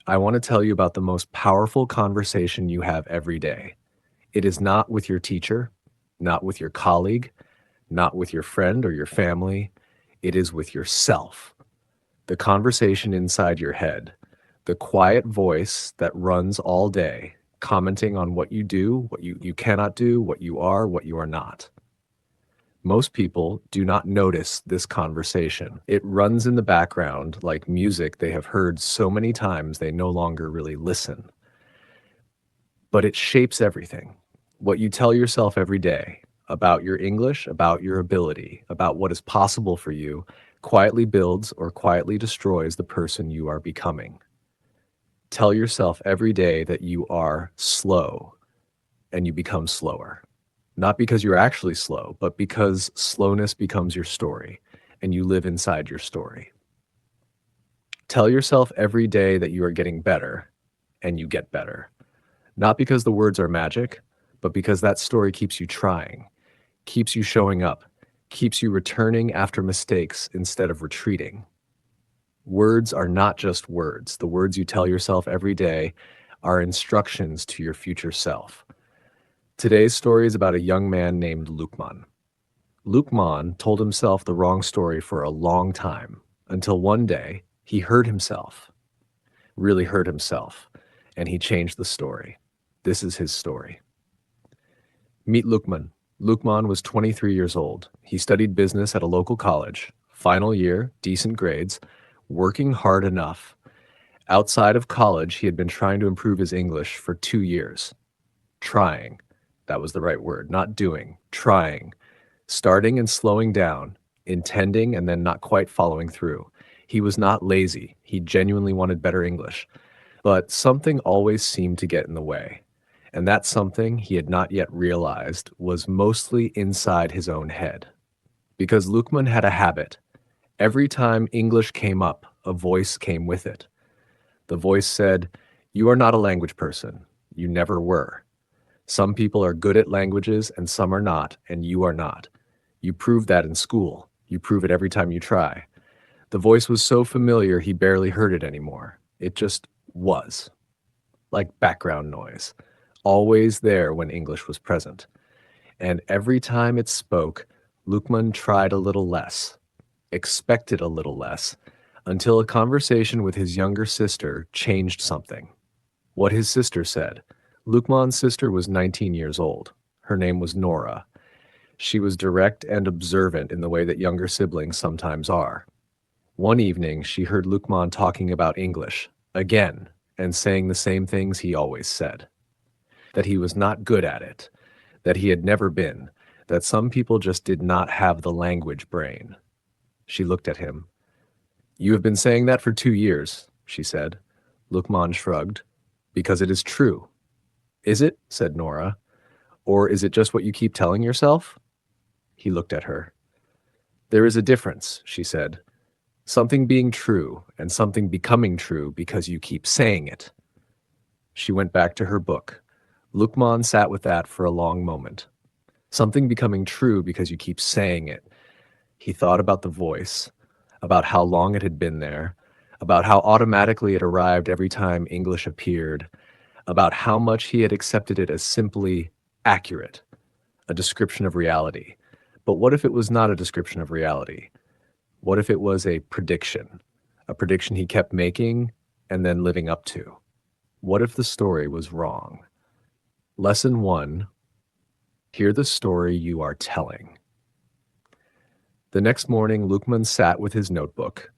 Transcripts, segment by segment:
I want to tell you about the most powerful conversation you have every day. It is not with your teacher, not with your colleague, not with your friend or your family. It is with yourself. The conversation inside your head, the quiet voice that runs all day, commenting on what you do, what you cannot do, what you are not. Most people do not notice this conversation. It runs in the background like music they have heard so many times they no longer really listen. But it shapes everything. What you tell yourself every day about your English, about your ability, about what is possible for you, quietly builds or quietly destroys the person you are becoming. Tell yourself every day that you are slow and you become slower. Not because you're actually slow, but because slowness becomes your story and you live inside your story. Tell yourself every day that you are getting better and you get better. Not because the words are magic, but because that story keeps you trying, keeps you showing up, keeps you returning after mistakes instead of retreating. Words are not just words. The words you tell yourself every day are instructions to your future self. Today's story is about a young man named Luqman. Luqman told himself the wrong story for a long time until one day he heard himself, really heard himself, and he changed the story. This is his story. Meet Luqman. Luqman was 23 years old. He studied business at a local college. Final year, decent grades, working hard enough. Outside of college, he had been trying to improve his English for 2 years. Trying. That was the right word. Not doing. Trying. Starting and slowing down. Intending and then not quite following through. He was not lazy. He genuinely wanted better English. But something always seemed to get in the way. And that something he had not yet realized was mostly inside his own head. Because Luqman had a habit. Every time English came up, a voice came with it. The voice said, "You are not a language person. You never were. Some people are good at languages and some are not, and you are not. You prove that in school. You prove it every time you try." The voice was so familiar he barely heard it anymore. It just was, like background noise, always there when English was present. And every time it spoke, Luqman tried a little less, expected a little less, until a conversation with his younger sister changed something. What his sister said. Luqman's sister was 19 years old. Her name was Nora. She was direct and observant in the way that younger siblings sometimes are. One evening, she heard Luqman talking about English, again, and saying the same things he always said. That he was not good at it, that he had never been, that some people just did not have the language brain. She looked at him. "You have been saying that for 2 years," she said. Luqman shrugged. "Because it is true." "Is it?" said Nora. "Or is it just what you keep telling yourself?" He looked at her. "There is a difference," she said. "Something being true and something becoming true because you keep saying it." She went back to her book. Luqman sat with that for a long moment. Something becoming true because you keep saying it. He thought about the voice, about how long it had been there, about how automatically it arrived every time English appeared, about how much he had accepted it as simply accurate, a description of reality. But what if it was not a description of reality? What if it was a prediction he kept making and then living up to? What if the story was wrong? Lesson 1, hear the story you are telling. The next morning, Luqman sat with his notebook.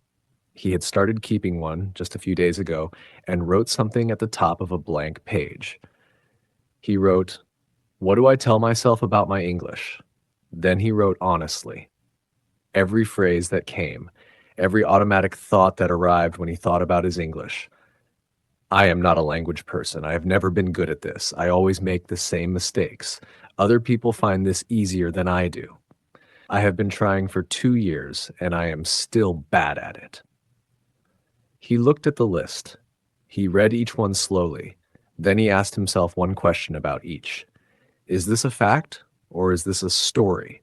He had started keeping one just a few days ago and wrote something at the top of a blank page. He wrote, "What do I tell myself about my English?" Then he wrote honestly. Every phrase that came, every automatic thought that arrived when he thought about his English. "I am not a language person. I have never been good at this. I always make the same mistakes. Other people find this easier than I do. I have been trying for 2 years and I am still bad at it." He looked at the list. He read each one slowly. Then he asked himself one question about each. Is this a fact or is this a story?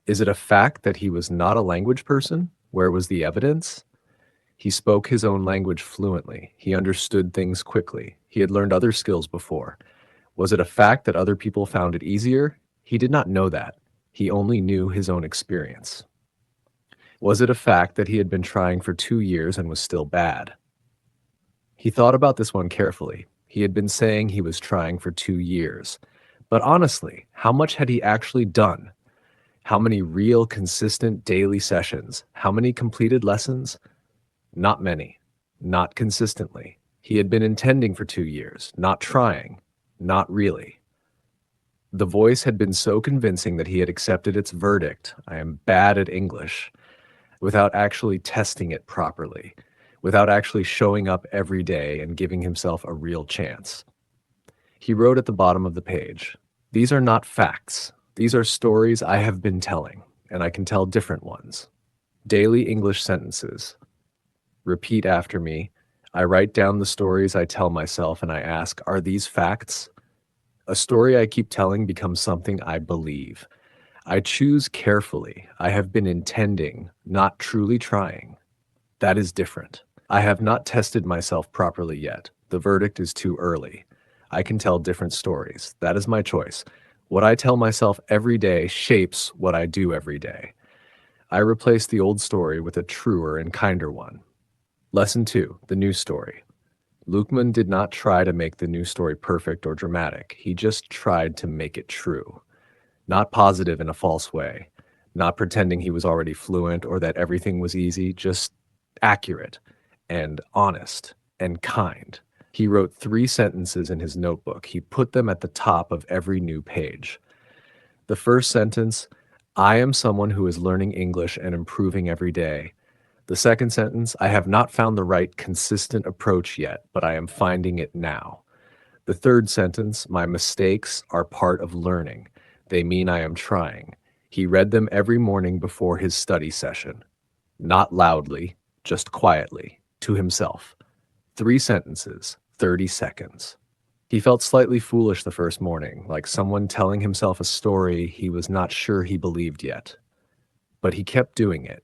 Is it a fact that he was not a language person? Where was the evidence? He spoke his own language fluently. He understood things quickly. He had learned other skills before. Was it a fact that other people found it easier? He did not know that. He only knew his own experience. Was it a fact that he had been trying for 2 years and was still bad? He thought about this one carefully. He had been saying he was trying for 2 years. But honestly, how much had he actually done? How many real, consistent daily sessions? How many completed lessons? Not many. Not consistently. He had been intending for 2 years, not trying. Not really. The voice had been so convincing that he had accepted its verdict, I am bad at English, without actually testing it properly, without actually showing up every day and giving himself a real chance. He wrote at the bottom of the page, "These are not facts. These are stories I have been telling, and I can tell different ones. Daily English sentences. Repeat after me. I write down the stories I tell myself and I ask, are these facts? A story I keep telling becomes something I believe. I choose carefully. I have been intending, not truly trying. That is different. I have not tested myself properly yet. The verdict is too early. I can tell different stories. That is my choice. What I tell myself every day shapes what I do every day. I replace the old story with a truer and kinder one." Lesson 2, the new story. Luqman did not try to make the new story perfect or dramatic. He just tried to make it true. Not positive in a false way. Not pretending he was already fluent or that everything was easy. Just accurate and honest and kind. He wrote 3 sentences in his notebook. He put them at the top of every new page. The first sentence, I am someone who is learning English and improving every day. The second sentence, I have not found the right consistent approach yet, but I am finding it now. The third sentence, my mistakes are part of learning. They mean I am trying. He read them every morning before his study session. Not loudly, just quietly, to himself. 3 sentences, 30 seconds. He felt slightly foolish the first morning, like someone telling himself a story he was not sure he believed yet. But he kept doing it,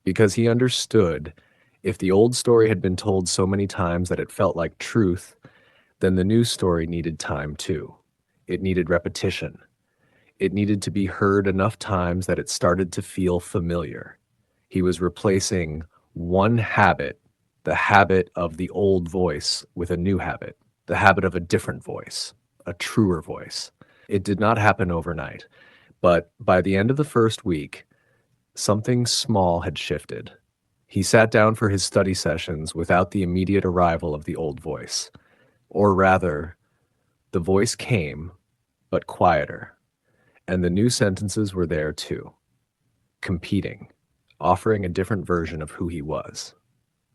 because he understood if the old story had been told so many times that it felt like truth, then the new story needed time too. It needed repetition. It needed to be heard enough times that it started to feel familiar. He was replacing one habit, the habit of the old voice, with a new habit, the habit of a different voice, a truer voice. It did not happen overnight, but by the end of the first week, something small had shifted. He sat down for his study sessions without the immediate arrival of the old voice. Or rather, the voice came, but quieter. And the new sentences were there too, competing, offering a different version of who he was.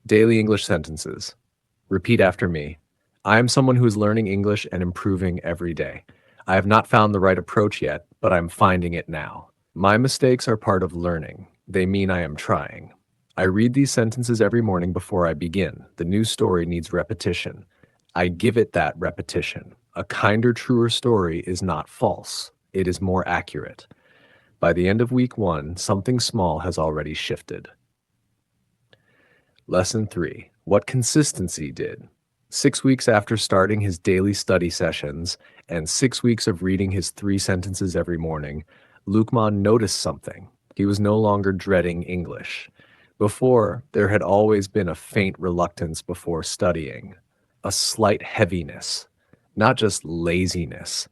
Daily English sentences. Repeat after me. I am someone who is learning English and improving every day. I have not found the right approach yet, but I'm finding it now. My mistakes are part of learning. They mean I am trying. I read these sentences every morning before I begin. The new story needs repetition. I give it that repetition. A kinder, truer story is not false. It is more accurate. By the end of week 1, something small has already shifted. Lesson 3. What consistency did. 6 weeks after starting his daily study sessions and 6 weeks of reading his 3 sentences every morning, Luqman noticed something. He was no longer dreading English. Before, there had always been a faint reluctance before studying, a slight heaviness, not just laziness,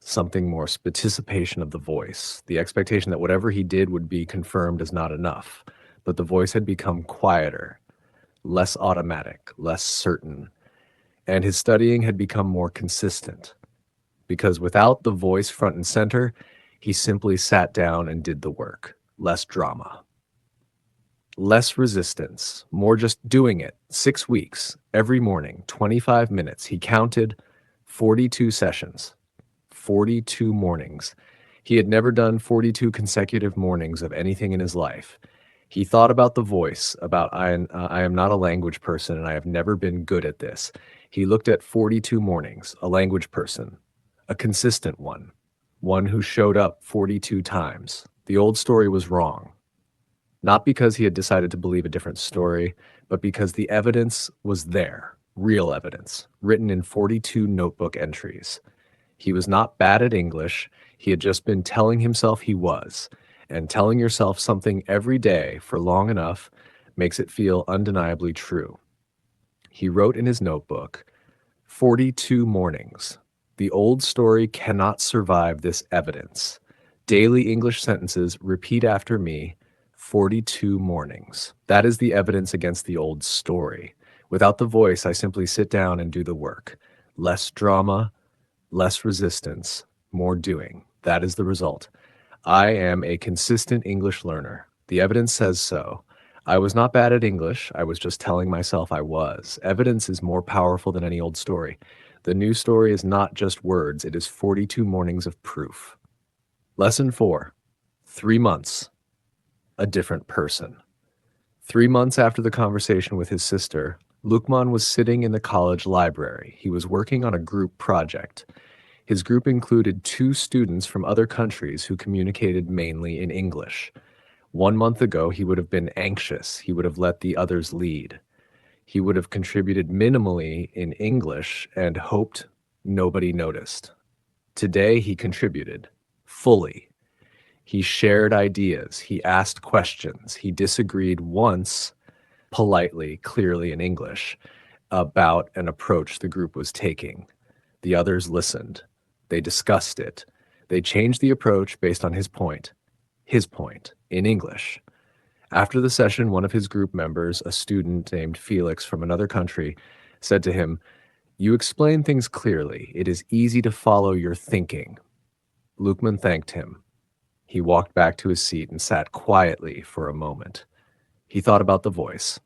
something more participation of the voice, the expectation that whatever he did would be confirmed as not enough. But the voice had become quieter, less automatic, less certain, and his studying had become more consistent. Because without the voice front and center, he simply sat down and did the work. Less drama. Less resistance, more just doing it. 6 weeks, every morning, 25 minutes. He counted 42 sessions, 42 mornings. He had never done 42 consecutive mornings of anything in his life. He thought about the voice, about I am not a language person and I have never been good at this. He looked at 42 mornings, a language person, a consistent one who showed up 42 times. The old story was wrong. Not because he had decided to believe a different story, but because the evidence was there, real evidence, written in 42 notebook entries. He was not bad at English, he had just been telling himself he was, and telling yourself something every day for long enough makes it feel undeniably true. He wrote in his notebook, 42 mornings. The old story cannot survive this evidence. Daily English sentences repeat after me 42 mornings. That is the evidence against the old story. Without the voice, I simply sit down and do the work. Less drama, less resistance, more doing. That is the result. I am a consistent English learner. The evidence says so. I was not bad at English. I was just telling myself I was. Evidence is more powerful than any old story. The new story is not just words, it is 42 mornings of proof. Lesson 4. 3 months. A different person. 3 months after the conversation with his sister, Luqman was sitting in the college library. He was working on a group project. His group included 2 students from other countries who communicated mainly in English. 1 month ago, he would have been anxious. He would have let the others lead. He would have contributed minimally in English and hoped nobody noticed. Today, he contributed fully. He shared ideas. He asked questions. He disagreed once, politely, clearly in English, about an approach the group was taking. The others listened. They discussed it. They changed the approach based on his point, in English. After the session, one of his group members, a student named Felix from another country, said to him, "You explain things clearly. It is easy to follow your thinking." Luqman thanked him. He walked back to his seat and sat quietly for a moment. He thought about the voice.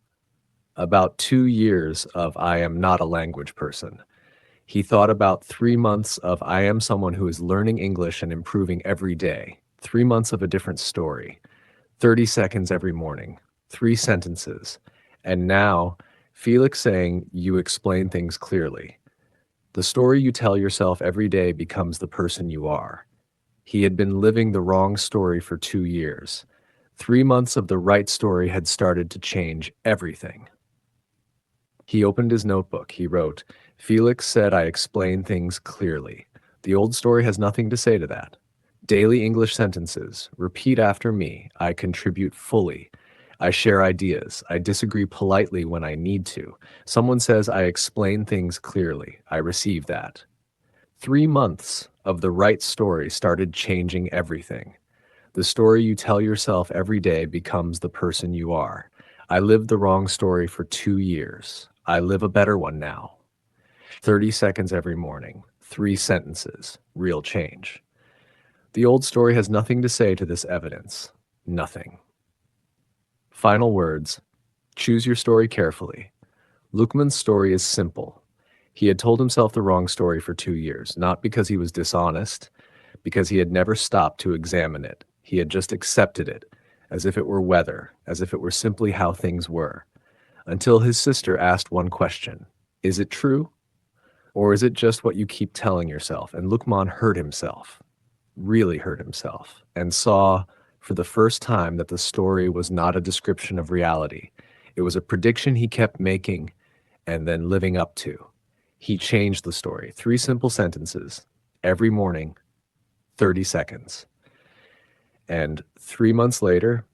About 2 years of I am not a language person. He thought about 3 months of I am someone who is learning English and improving every day. 3 months of a different story. 30 seconds every morning. 3 sentences. And now, Felix saying, "You explain things clearly." The story you tell yourself every day becomes the person you are. He had been living the wrong story for 2 years. 3 months of the right story had started to change everything. He opened his notebook. He wrote, "Felix said I explain things clearly. The old story has nothing to say to that. Daily English sentences. Repeat after me. I contribute fully. I share ideas. I disagree politely when I need to. Someone says I explain things clearly. I receive that." 3 months of the right story started changing everything. The story you tell yourself every day becomes the person you are. I lived the wrong story for 2 years. I live a better one now. 30 seconds every morning. 3 sentences. Real change. The old story has nothing to say to this evidence. Nothing. Final words. Choose your story carefully. Luqman's story is simple. He had told himself the wrong story for 2 years, not because he was dishonest, because he had never stopped to examine it. He had just accepted it, as if it were weather, as if it were simply how things were, until his sister asked one question. Is it true? Or is it just what you keep telling yourself? And Luqman hurt himself, really hurt himself, and saw for the first time that the story was not a description of reality. It was a prediction he kept making and then living up to. He changed the story. 3 simple sentences every morning, 30 seconds. And 3 months later,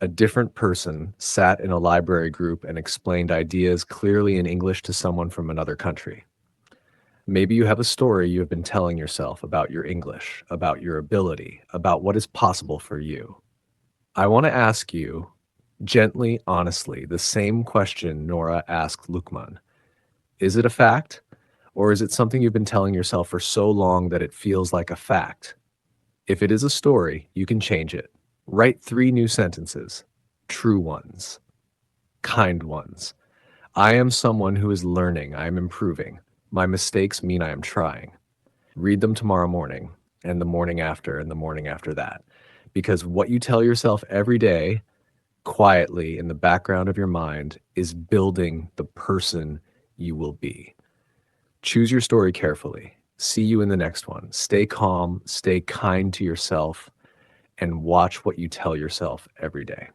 a different person sat in a library group and explained ideas clearly in English to someone from another country. Maybe you have a story you have been telling yourself about your English, about your ability, about what is possible for you. I want to ask you, gently, honestly, the same question Nora asked Luqman. Is it a fact? Or is it something you've been telling yourself for so long that it feels like a fact? If it is a story, you can change it. Write 3 new sentences. True ones. Kind ones. I am someone who is learning. I am improving. My mistakes mean I am trying. Read them tomorrow morning, and the morning after, and the morning after that. Because what you tell yourself every day, quietly in the background of your mind, is building the person you will be. Choose your story carefully. See you in the next one. Stay calm, stay kind to yourself, and watch what you tell yourself every day.